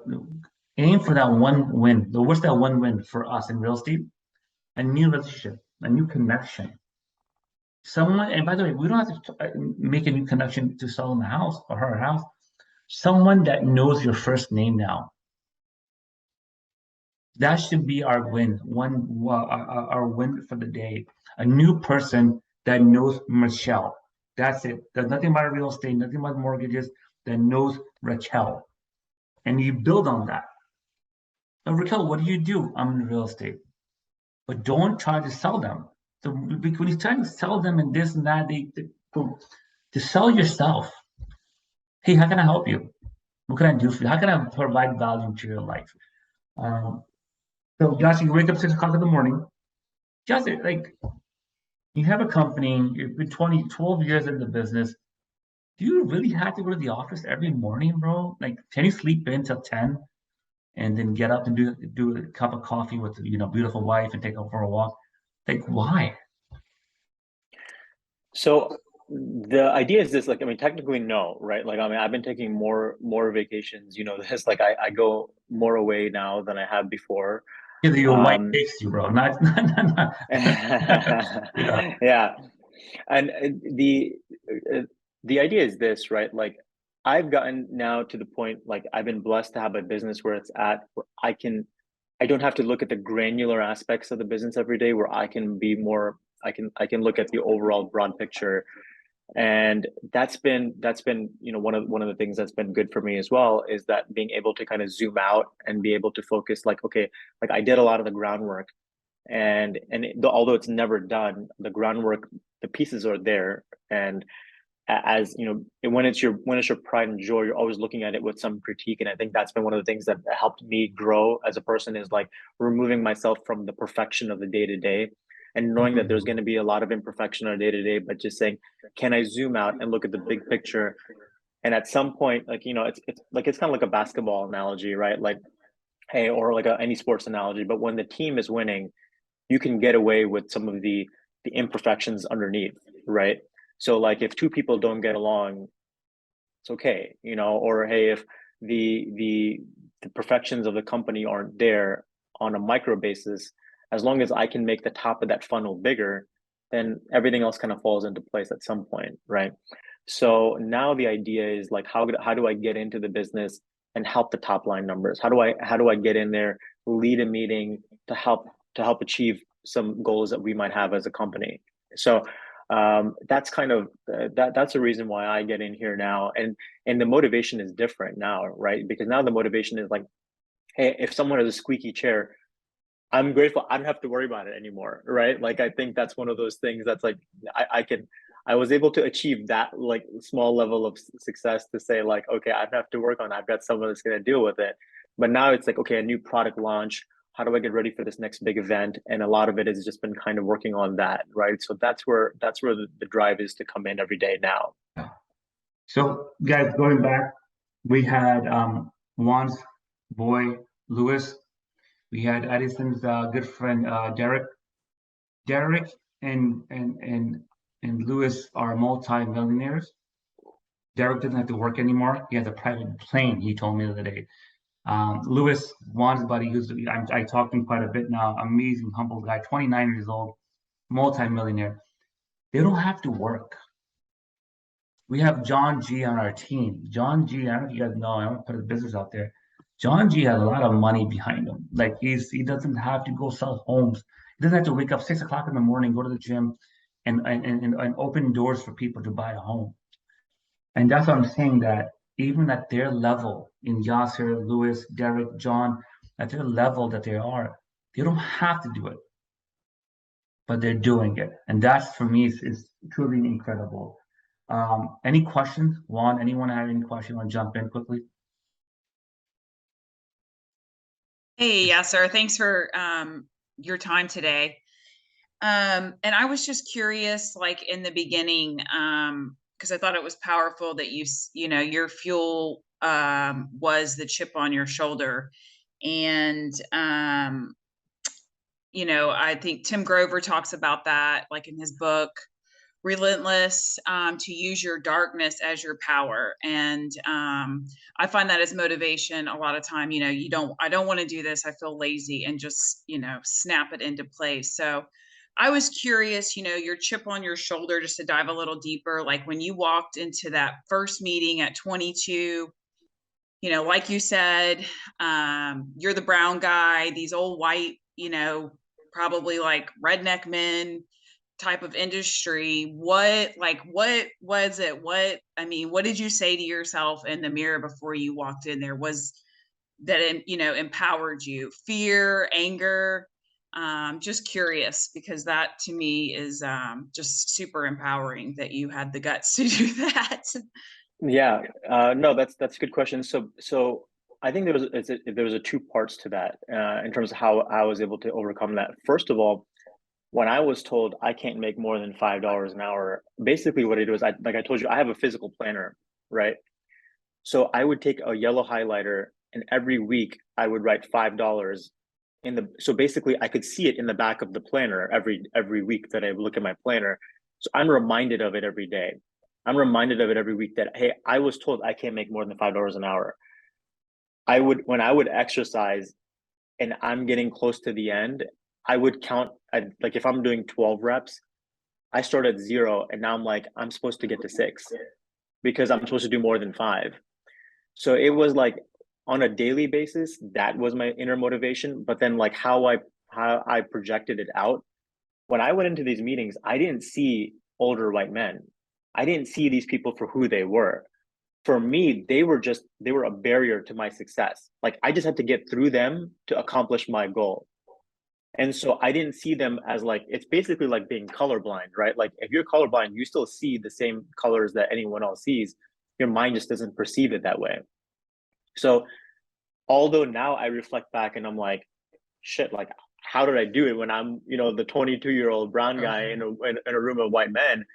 aim for that one win. What's that one win for us in real estate? A new relationship, a new connection. Someone, and by the way, we don't have to make a new connection to sell in the house or her house. Someone that knows your first name now. That should be our win. Our win for the day. A new person that knows Michelle. That's it. There's nothing about real estate, nothing about mortgages, that knows Raquel. And you build on that. Now, Raquel, what do you do? I'm in real estate. But don't try to sell them. So when you try to sell them and this and that, to sell yourself. Hey, how can I help you? What can I do for you? How can I provide value to your life? So Josh, you wake up 6 o'clock in the morning. Just like, you have a company, you've been 12 years in the business. Do you really have to go to the office every morning, bro? Like, can you sleep in till 10 and then get up and do a cup of coffee with beautiful wife and take her for a walk? Like, why? So the idea is this, like, technically no, right? Like, I've been taking more vacations, this, like, I go more away now than I have before. Yeah, your wife takes you, bro. Not. Yeah. And the idea is this, right? Like, I've gotten now to the point, like, I've been blessed to have a business where I don't have to look at the granular aspects of the business every day, where I can be more, I can look at the overall broad picture. And that's been one of the things that's been good for me as well, is that being able to kind of zoom out and be able to focus, like, okay, like I did a lot of the groundwork, and although it's never done, the groundwork, the pieces are there. And as you know, when it's your pride and joy, you're always looking at it with some critique. And I think that's been one of the things that helped me grow as a person, is like removing myself from the perfection of the day-to-day, and knowing that there's going to be a lot of imperfection on a day-to-day, but just saying, can I zoom out and look at the big picture? And at some point, like, it's kind of like a basketball analogy, right? Like, hey, or like any sports analogy, but when the team is winning, you can get away with some of the imperfections underneath, right? So like if two people don't get along, it's okay, or hey, if the perfections of the company aren't there on a micro basis, as long as I can make the top of that funnel bigger, then everything else kind of falls into place at some point, right? So now the idea is like, how do I get into the business and help the top line numbers? How do I get in there, lead a meeting to help achieve some goals that we might have as a company? So that's kind of that's a reason why I get in here now, and the motivation is different now, right? Because now the motivation is like, hey, if someone has a squeaky chair, I'm grateful I don't have to worry about it anymore, right? Like I think that's one of those things that's like I was able to achieve that like small level of success to say like, okay, I don't have to work on it. I've got someone that's going to deal with it. But now it's like, okay, a new product launch. How do I get ready for this next big event? And a lot of it has just been kind of working on that, right? So that's where the drive is to come in every day now. So guys, going back, we had Juan's boy Lewis. We had Edison's good friend Derek and Lewis are multi-millionaires. Derek doesn't have to work anymore. He has a private plane, he told me the other day. Lewis, Juan's buddy, I talked to him quite a bit now, amazing, humble guy, 29 years old, multi-millionaire. They don't have to work. We have John G on our team. John G, I don't know if you guys know, I want to put his business out there. John G has a lot of money behind him. Like he doesn't have to go sell homes. He doesn't have to wake up 6 o'clock in the morning, go to the gym, and open doors for people to buy a home. And that's what I'm saying, that even at their level, in Yasir, Lewis, Derek, John, at their level that they are, they don't have to do it, but they're doing it. And that's, for me, is truly incredible. Any questions? Juan, anyone have any questions? Want to jump in quickly? Hey, Yasir, thanks for your time today. And I was just curious, like in the beginning, because I thought it was powerful that your fuel was the chip on your shoulder. And, I think Tim Grover talks about that, like in his book, Relentless, to use your darkness as your power. And I find that as motivation a lot of time. I don't want to do this, I feel lazy, and just snap it into place. So I was curious, your chip on your shoulder, just to dive a little deeper, like when you walked into that first meeting at 22, like you said, you're the brown guy, these old white, probably like redneck men type of industry. What was it? What did you say to yourself in the mirror before you walked in there? Was that, empowered you? Fear, anger? Just curious, because that to me is just super empowering that you had the guts to do that. Yeah, no, that's a good question. So I think there was a two parts to that in terms of how I was able to overcome that. First of all, when I was told I can't make more than $5 an hour, basically what it was, like I told you, I have a physical planner, right? So I would take a yellow highlighter, and every week I would write $5 so basically I could see it in the back of the planner every week that I look at my planner. So I'm reminded of it every day. I'm reminded of it every week that, hey, I was told I can't make more than $5 an hour. When I would exercise and I'm getting close to the end, I would count, like if I'm doing 12 reps, I start at 0, and now I'm like, I'm supposed to get to 6 because I'm supposed to do more than 5. So it was like on a daily basis, that was my inner motivation. But then like how I projected it out, when I went into these meetings, I didn't see older white men. I didn't see these people for who they were. For me, they were a barrier to my success. Like I just had to get through them to accomplish my goal. And so I didn't see them as like, it's basically like being colorblind, right? Like if you're colorblind, you still see the same colors that anyone else sees. Your mind just doesn't perceive it that way. So although now I reflect back and I'm like, shit, like how did I do it when I'm, you know, the 22-year-old brown guy in a room of white men?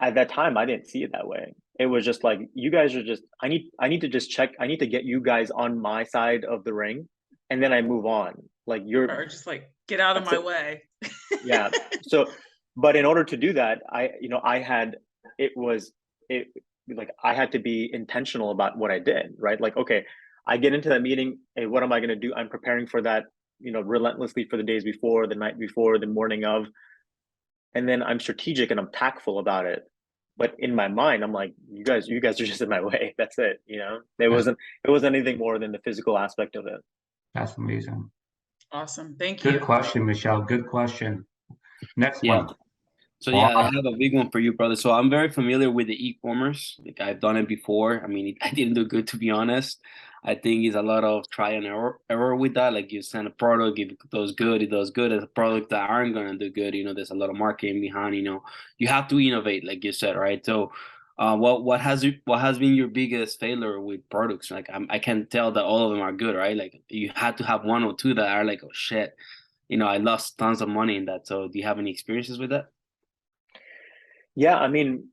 At that time, I didn't see it that way. It was just like, you guys are just, I need to just check. I need to get you guys on my side of the ring, and then I move on. Like or just like, get out of my way. Yeah. So, but in order to do that, I had to be intentional about what I did, right? Like, okay, I get into that meeting. Hey, what am I going to do? I'm preparing for that, you know, relentlessly for the days before, the night before, the morning of, and then I'm strategic and I'm tactful about it. But in my mind, I'm like, you guys are just in my way. That's it. You know, it wasn't anything more than the physical aspect of it. That's amazing. Awesome. Thank you. Good question, Michelle. Good question. Next Yeah. one. So yeah, I have a big one for you, brother. So I'm very familiar with the e-commerce. Like I've done it before. I mean, I didn't do good, to be honest. I think it's a lot of try and error with that. Like you send a product, if it does good, it does good. As a product that aren't gonna do good, you know, there's a lot of marketing behind. You know, you have to innovate, like you said, right? So, what has been your biggest failure with products? Like I can tell that all of them are good, right? Like you had to have one or two that are like, oh shit, you know, I lost tons of money in that. So do you have any experiences with that? Yeah, I mean,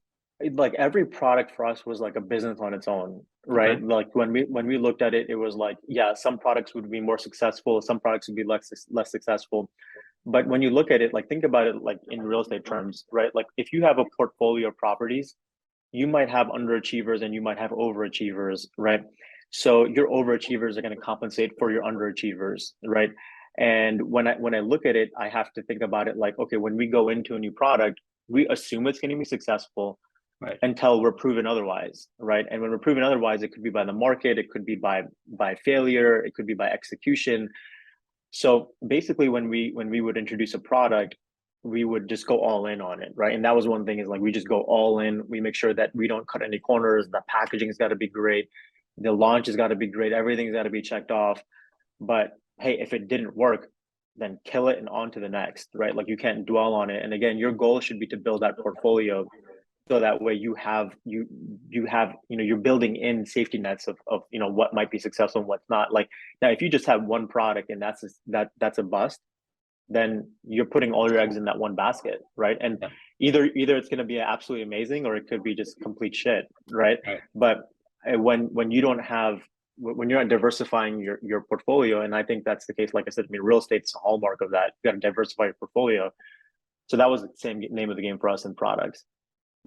like every product for us was like a business on its own, right? Okay. Like when we looked at it, it was like, yeah, some products would be more successful, some products would be less successful. But when you look at it, like think about it like in real estate terms, right? Like if you have a portfolio of properties, you might have underachievers and you might have overachievers, right? So your overachievers are going to compensate for your underachievers, right? And when I look at it, I have to think about it like, okay, when we go into a new product, we assume it's going to be successful, Right. until we're proven otherwise, right? And when we're proven otherwise, it could be by the market, it could be by failure, it could be by execution. So basically, when we would introduce a product, we would just go all in on it, right? And that was one thing, is like we just go all in. We make sure that we don't cut any corners. The packaging's got to be great, the launch has got to be great, everything's got to be checked off. But hey, if it didn't work, then kill it and on to the next, right? Like you can't dwell on it. And again, your goal should be to build that portfolio, so that way you have you're building in safety nets of you know what might be successful and what's not. Like now, if you just have one product and that's a bust, then you're putting all your eggs in that one basket, right? And either it's going to be absolutely amazing, or it could be just complete shit, right? But when you don't have, when you're not diversifying your portfolio, and I think that's the case, like I said, I mean, real estate's a hallmark of that. You got to diversify your portfolio. So that was the same name of the game for us in products.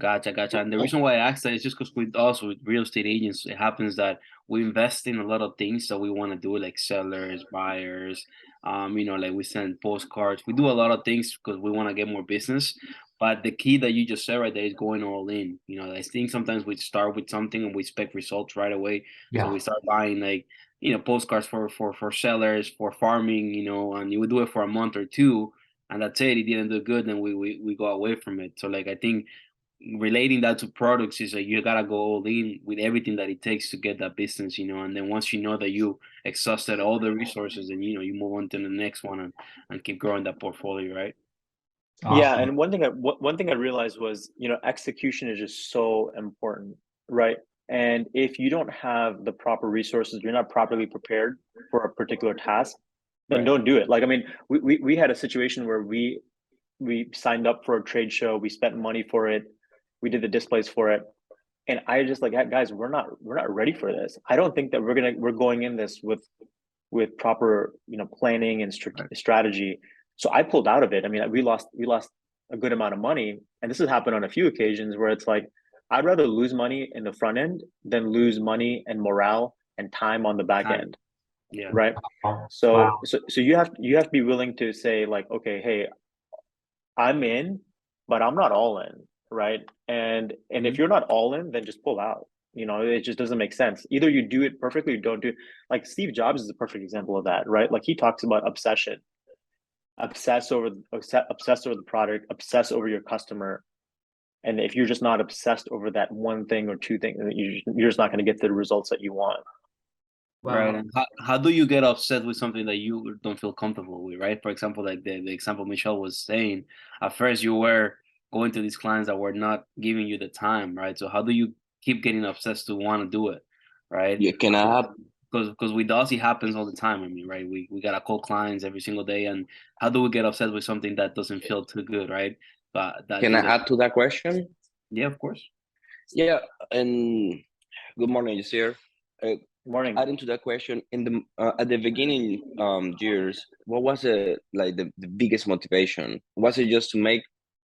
Gotcha. And the reason why I asked that is just because with us, with real estate agents, it happens that we invest in a lot of things that we want to do, like sellers, buyers, you know, like we send postcards. We do a lot of things because we want to get more business. But the key that you just said right there is going all in. You know, I think sometimes we start with something and we expect results right away. Yeah. So we start buying like, you know, postcards for sellers, for farming, you know, and you would do it for a month or two, and that's it. It didn't do good, then we go away from it. So like I think relating that to products is like you gotta go all in with everything that it takes to get that business, you know. And then once you know that you exhausted all the resources, and you know you move on to the next one and keep growing that portfolio, right? Awesome. Yeah, and one thing I realized was, you know, execution is just so important, right? And if you don't have the proper resources, you're not properly prepared for a particular task, then don't do it. Like I mean, we had a situation where we signed up for a trade show, we spent money for it, we did the displays for it, and I just like, guys, we're not ready for this. I don't think that we're going in this with proper, you know, planning and strategy. So I pulled out of it. I mean, we lost a good amount of money, and this has happened on a few occasions where it's like, I'd rather lose money in the front end than lose money and morale and time on the back end. Yeah. Right. So you have to be willing to say like, okay, hey, I'm in, but I'm not all in, right? And if you're not all in, then just pull out. You know, it just doesn't make sense. Either you do it perfectly or don't do it. Like Steve Jobs is a perfect example of that, right? Like he talks about obsession. Obsess over the product, obsess over your customer. And if you're just not obsessed over that one thing or two things, you're just not going to get the results that you want. Right. And how do you get upset with something that you don't feel comfortable with, right? For example, like the example Michelle was saying, at first you were going to these clients that were not giving you the time, right? So how do you keep getting obsessed to want to do it, right? Yeah, can I have? Because with us, it happens all the time. I mean, right? We gotta call clients every single day, and how do we get upset with something that doesn't feel too good, right? But Can I add to that question? Yeah, of course. Yeah, and good morning, Yasir. Morning. Adding to that question, in the at the beginning years, what was the biggest motivation? Was it just to make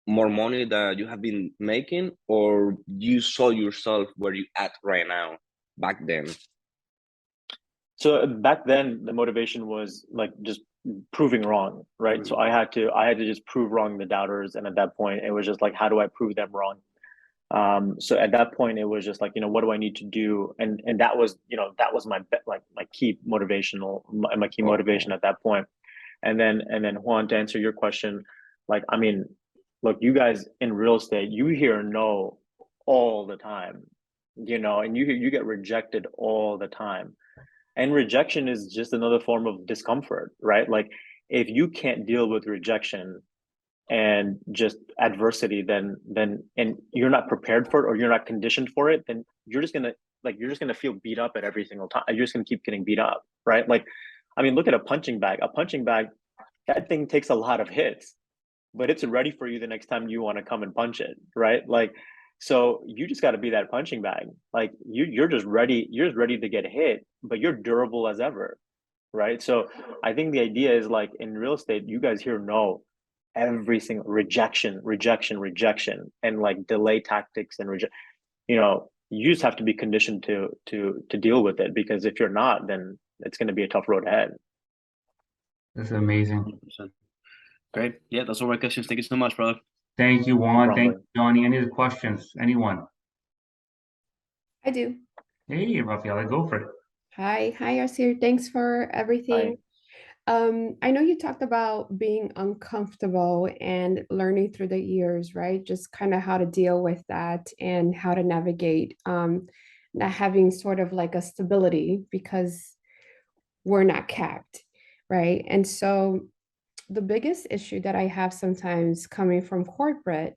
more money that you have been making, or you saw yourself where you at right now back then? So back then, the motivation was like just proving wrong, right? Mm-hmm. So I had to just prove wrong the doubters, and at that point, it was just like, how do I prove them wrong? So at that point, it was just like, what do I need to do? And that was, that was my key motivation at that point. And then Juan, to answer your question, like, I mean, look, you guys in real estate, you hear no all the time, and you get rejected all the time. And rejection is just another form of discomfort, right? Like, if you can't deal with rejection and just adversity, then and you're not prepared for it, or you're not conditioned for it, then you're just gonna feel beat up at every single time. You're just gonna keep getting beat up, right? Like, I mean, look at a punching bag. A punching bag, that thing takes a lot of hits, but it's ready for you the next time you want to come and punch it, right? Like, so you just got to be that punching bag. Like, you're just ready to get hit, but you're durable as ever, right? So I think the idea is, like, in real estate, you guys hear no every single rejection, and like delay tactics and you just have to be conditioned to deal with it, because if you're not, then it's going to be a tough road ahead. That's amazing. 100%. Great. Yeah, that's all my questions. Thank you so much, brother. Thank you, Juan. No Thank problem. you, Johnny. Any other questions? Anyone? I do. Hey, Rafaela, go for it. Hi, Yasir. Thanks for everything. I know you talked about being uncomfortable and learning through the years, right? Just kind of how to deal with that and how to navigate not having sort of like a stability because we're not capped, right? And so the biggest issue that I have sometimes coming from corporate,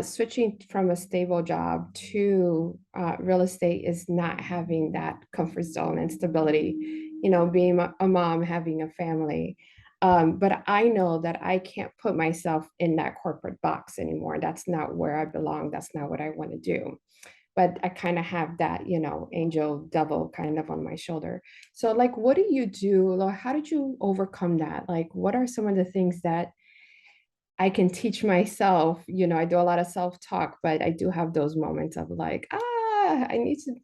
switching from a stable job to real estate is not having that comfort zone and stability, being a mom, having a family. But I know that I can't put myself in that corporate box anymore. That's not where I belong. That's not what I want to do. But I kind of have that, angel devil kind of on my shoulder. So like, what do you do? Like, how did you overcome that? Like, what are some of the things that I can teach myself? I do a lot of self-talk, but I do have those moments of like,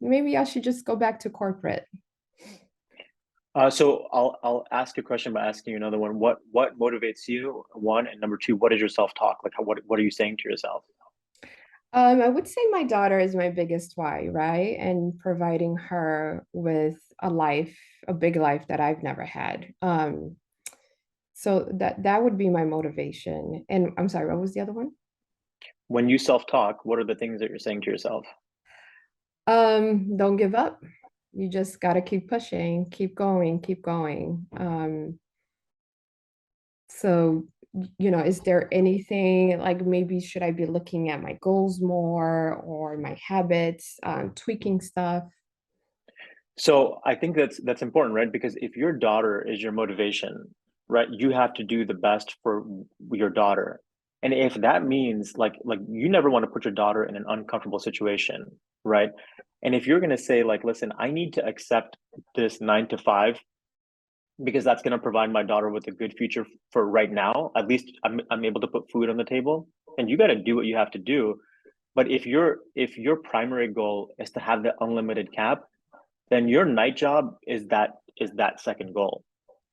maybe I should just go back to corporate. So I'll ask a question by asking you another one. What motivates you? One, and number two, what is your self-talk? Like, what are you saying to yourself? I would say my daughter is my biggest why, right? And providing her with a big life that I've never had. So that would be my motivation. And I'm sorry, what was the other one? When you self-talk, what are the things that you're saying to yourself? Don't give up. You just got to keep pushing, keep going, keep going. So, is there anything like maybe should I be looking at my goals more or my habits, tweaking stuff? So I think that's important, right? Because if your daughter is your motivation, right, you have to do the best for your daughter. And if that means like you never want to put your daughter in an uncomfortable situation, right? And if you're going to say like, listen, I need to accept this 9 to 5 because that's going to provide my daughter with a good future for right now, at least I'm able to put food on the table, and you got to do what you have to do. But if your primary goal is to have the unlimited cap, then your night job is that second goal,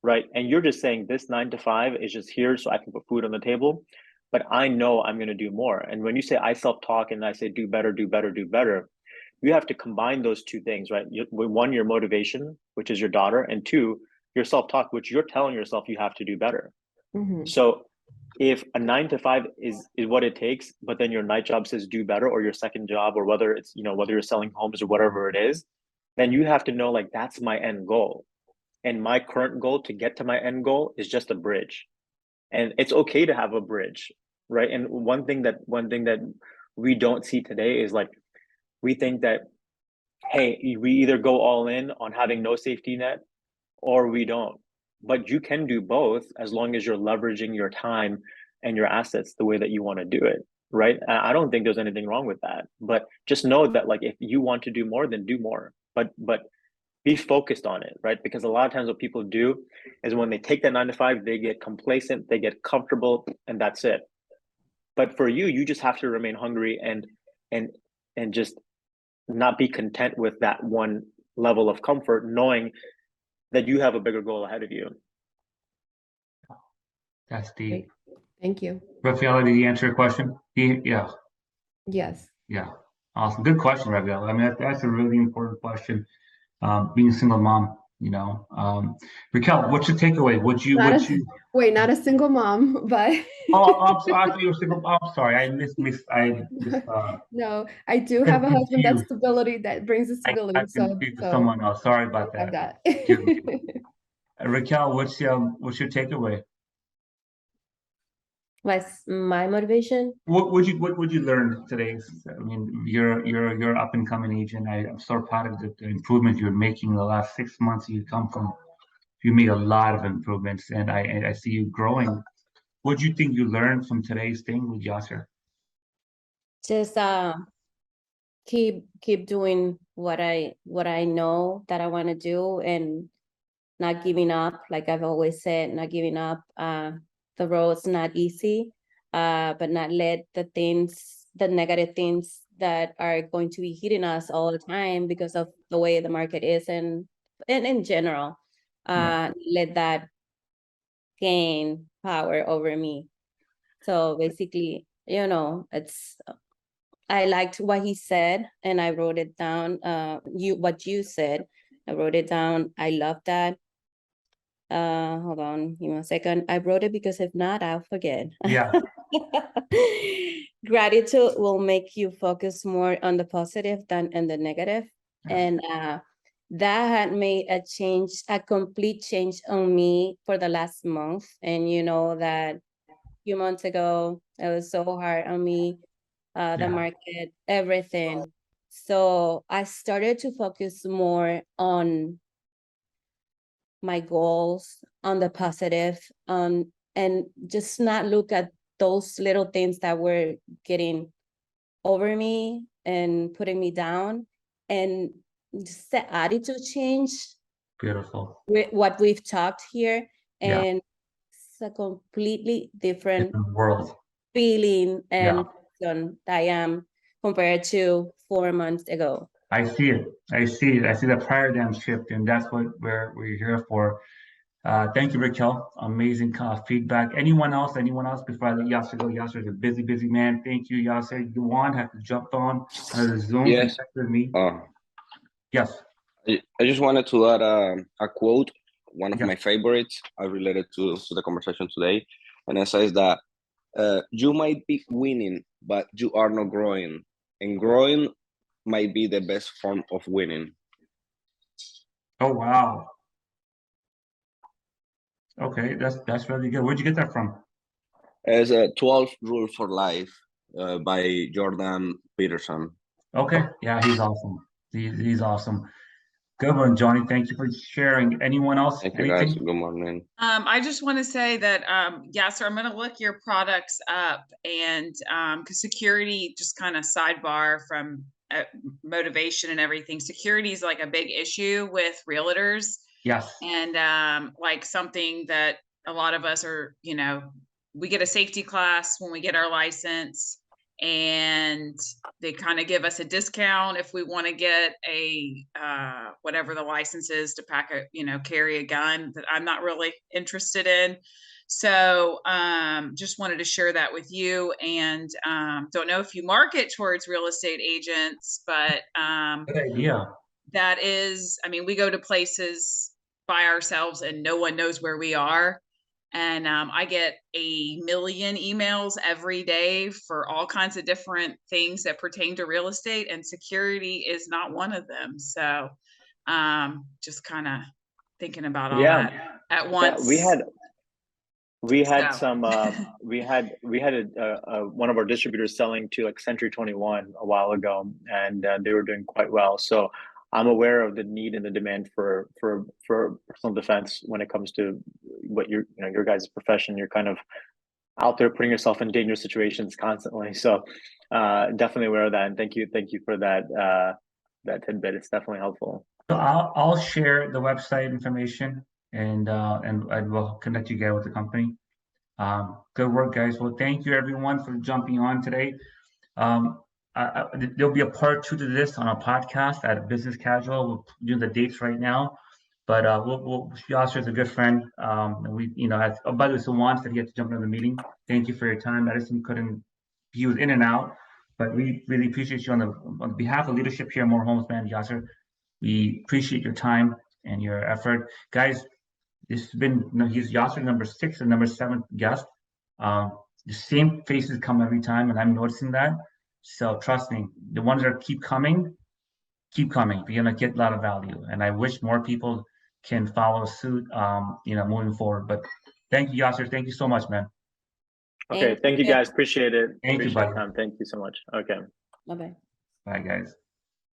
right? And you're just saying this 9 to 5 is just here so I can put food on the table, but I know I'm going to do more. And when you say I self-talk and I say do better, do better, do better, you have to combine those two things, right? One, your motivation, which is your daughter, and two, your self-talk, which you're telling yourself you have to do better. Mm-hmm. So if a 9 to 5 is what it takes, but then your night job says do better, or your second job, or whether it's, whether you're selling homes or whatever it is, then you have to know, like, that's my end goal. And my current goal to get to my end goal is just a bridge. And it's okay to have a bridge, right? And one thing that we don't see today is, like, we think that, hey, we either go all in on having no safety net or we don't. But you can do both as long as you're leveraging your time and your assets the way that you want to do it, right? And I don't think there's anything wrong with that. But just know that, like, if you want to do more, then do more. But be focused on it, right? Because a lot of times what people do is when they take that 9 to 5, they get complacent, they get comfortable, and that's it. But for you, you just have to remain hungry and just not be content with that one level of comfort, knowing that you have a bigger goal ahead of you. That's deep. Thank you. Rafaela, did he answer your question? Yeah. Yes. Yeah. Awesome. Good question, Rafaela. I mean, that's a really important question. Being a single mom, Raquel, what's your takeaway? Wait, not a single mom, but I'm sorry. I thought you were single. Oh, I'm sorry. I missed. No, I do have a husband that's stability, that brings the stability. I confused with someone else. Sorry about that. Raquel, what's your takeaway? What's my motivation? What would you learn today? I mean, you're up and coming agent. I'm so proud of the improvement you're making in the last 6 months. You made a lot of improvements, and I see you growing. What do you think you learned from today's thing with Yasir? Just keep doing what I know that I want to do, and not giving up. Like I've always said, not giving up. The road's not easy, but not let the negative things that are going to be hitting us all the time because of the way the market is, and in general, let that gain power over me. So basically, I liked what he said, and I wrote it down. What you said, I wrote it down. I love that. Hold on, give me a second. I wrote it because if not, I'll forget. Yeah. Gratitude will make you focus more on the positive than in the negative. Yeah. And that had made a complete change on me for the last month. And that a few months ago, it was so hard on me, the market, everything. So I started to focus more on my goals, on the positive, and just not look at those little things that were getting over me and putting me down, and just the attitude change. Beautiful. With what we've talked here, and it's a completely different world feeling and person that I am compared to 4 months ago. I see it. I see the paradigm shift, and that's what we're here for. Thank you, Raquel. Amazing feedback. Anyone else before I let Yasir go? Yasir's a busy man. Thank you, Yasir. You have to jump on the Zoom. Yes. With me. Yes. I just wanted to add a quote, one of my favorites, related to the conversation today. And it says that you might be winning, but you are not growing. And growing might be the best form of winning. Oh, wow. Okay, that's really good. Where'd you get that from? It's a 12 Rule for Life by Jordan Peterson. Okay, yeah, he's awesome. He's awesome. Good one, Johnny. Thank you for sharing. Anyone else? Thank you, guys. Good morning. I just want to say that, Yasir, I'm going to look your products up, and because security, just kind of sidebar from motivation and everything, security is like a big issue with realtors. Yes. And like something that a lot of us are, we get a safety class when we get our license, and they kind of give us a discount if we want to get a whatever the license is to carry a gun that I'm not really interested in. So just wanted to share that with you, and don't know if you market towards real estate agents, but good idea. That is, we go to places by ourselves and no one knows where we are. And I get a million emails every day for all kinds of different things that pertain to real estate, and security is not one of them. So just kind of thinking about all that at once. We had So. some we had one of our distributors selling to like Century 21 a while ago, and they were doing quite well. So I'm aware of the need and the demand for personal defense when it comes to what your guys' profession. You're kind of out there putting yourself in dangerous situations constantly. So definitely aware of that, and thank you for that that tidbit. It's definitely helpful. So I'll share the website information, and I will connect you guys with the company. Good work, guys. Well, thank you everyone for jumping on today. There'll be a part 2 to this on our podcast at Business Casual. We'll do the dates right now, but Yasir is a good friend. And we, by the way, Sawan said he had to jump into the meeting. Thank you for your time. Edison he was in and out, but we really appreciate you on behalf of leadership here at More Homes Man, Yasir. We appreciate your time and your effort, guys. This has been, he's Yasir number 6 and number 7 guest. The same faces come every time, and I'm noticing that. So trust me, the ones that keep coming. You're gonna get a lot of value, and I wish more people can follow suit. Moving forward. But thank you, Yasir. Thank you so much, man. Okay, thank you guys. Appreciate it. Thank you, buddy. Thank you so much. Okay. Bye-bye. Bye, guys.